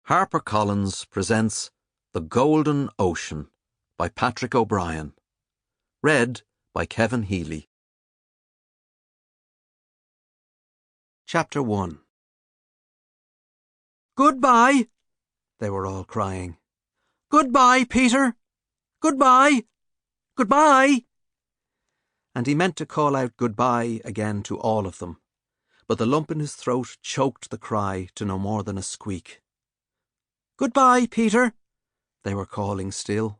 HarperCollins presents The Golden Ocean by Patrick O'Brien. Read by Kevin Hely. Chapter 1. "Goodbye," they were all crying. "Goodbye, Peter. Goodbye. Goodbye." And he meant to call out goodbye again to all of them, but the lump in his throat choked the cry to no more than a squeak. "Goodbye, Peter," they were calling still,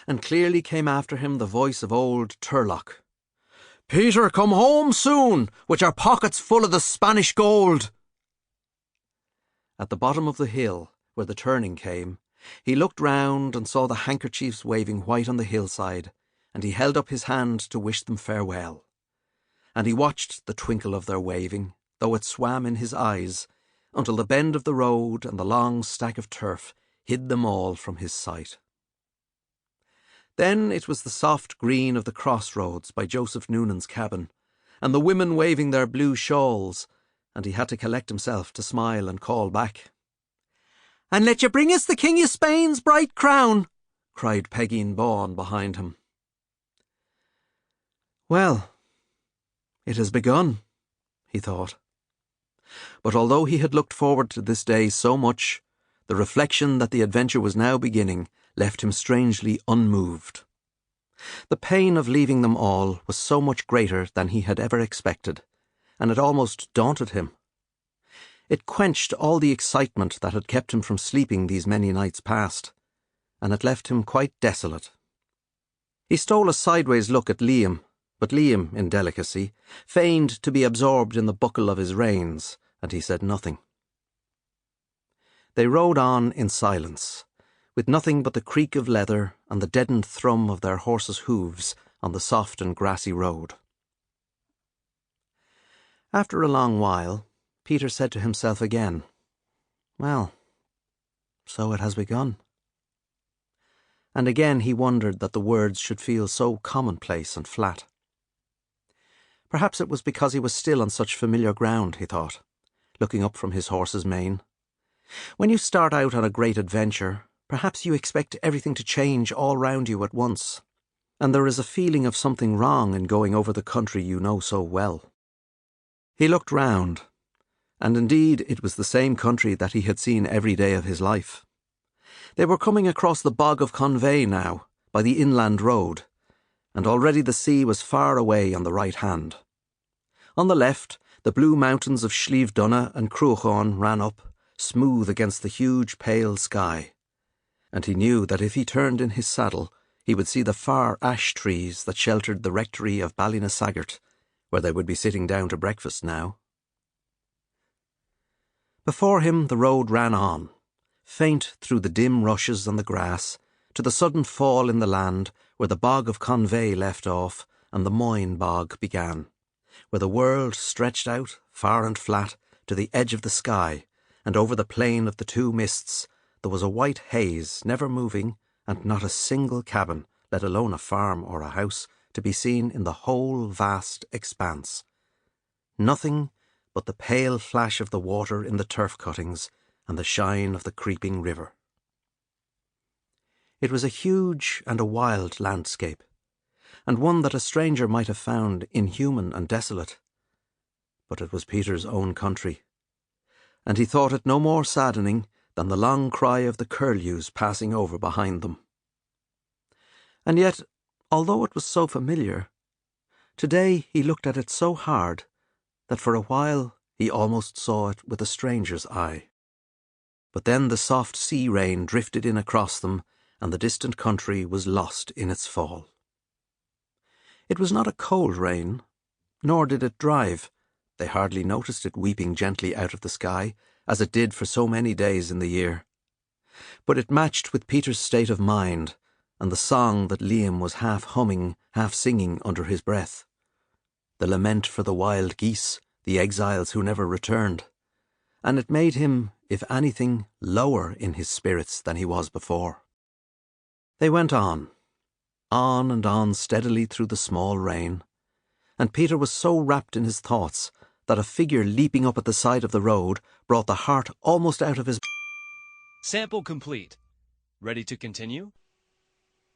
and clearly came after him the voice of old Turlock. "Peter, come home soon, with your pockets full of the Spanish gold." At the bottom of the hill, where the turning came, he looked round and saw the handkerchiefs waving white on the hillside, and he held up his hand to wish them farewell. And he watched the twinkle of their waving, though it swam in his eyes, until the bend of the road and the long stack of turf hid them all from his sight. Then it was the soft green of the crossroads by Joseph Noonan's cabin, and the women waving their blue shawls, and he had to collect himself to smile and call back. "And let you bring us the King of Spain's bright crown," cried Pegeen Bawn behind him. Well, it has begun, he thought. But although he had looked forward to this day so much, the reflection that the adventure was now beginning left him strangely unmoved. The pain of leaving them all was so much greater than he had ever expected, and it almost daunted him. It quenched all the excitement that had kept him from sleeping these many nights past, and it left him quite desolate. He stole a sideways look at Liam, but Liam, in delicacy, feigned to be absorbed in the buckle of his reins, and he said nothing. They rode on in silence, with nothing but the creak of leather and the deadened thrum of their horses' hoofs on the soft and grassy road. After a long while, Peter said to himself again, "Well, so it has begun." And again he wondered that the words should feel so commonplace and flat. Perhaps it was because he was still on such familiar ground, he thought, looking up from his horse's mane. When you start out on a great adventure, perhaps you expect everything to change all round you at once, and there is a feeling of something wrong in going over the country you know so well. He looked round, and indeed it was the same country that he had seen every day of his life. They were coming across the bog of Convey now, by the inland road, and already the sea was far away on the right hand. On the left, the blue mountains of Slieve and Cruachan ran up, smooth against the huge pale sky, and he knew that if he turned in his saddle he would see the far ash trees that sheltered the rectory of Ballynasaggart, where they would be sitting down to breakfast now. Before him the road ran on, faint through the dim rushes on the grass, to the sudden fall in the land where the bog of Convey left off and the Moyne bog began, where the world stretched out, far and flat, to the edge of the sky, and over the plain of the two mists there was a white haze, never moving, and not a single cabin, let alone a farm or a house, to be seen in the whole vast expanse. Nothing but the pale flash of the water in the turf cuttings and the shine of the creeping river. It was a huge and a wild landscape, and one that a stranger might have found inhuman and desolate. But it was Peter's own country, and he thought it no more saddening than the long cry of the curlews passing over behind them. And yet, although it was so familiar, today he looked at it so hard that for a while he almost saw it with a stranger's eye. But then the soft sea rain drifted in across them, and the distant country was lost in its fall. It was not a cold rain, nor did it drive. They hardly noticed it weeping gently out of the sky, as it did for so many days in the year. But it matched with Peter's state of mind, and the song that Liam was half humming, half singing under his breath. The lament for the wild geese, the exiles who never returned. And it made him, if anything, lower in his spirits than he was before. They went on and on steadily through the small rain, and Peter was so wrapped in his thoughts that a figure leaping up at the side of the road brought the heart almost out of his Sample complete. Ready to continue?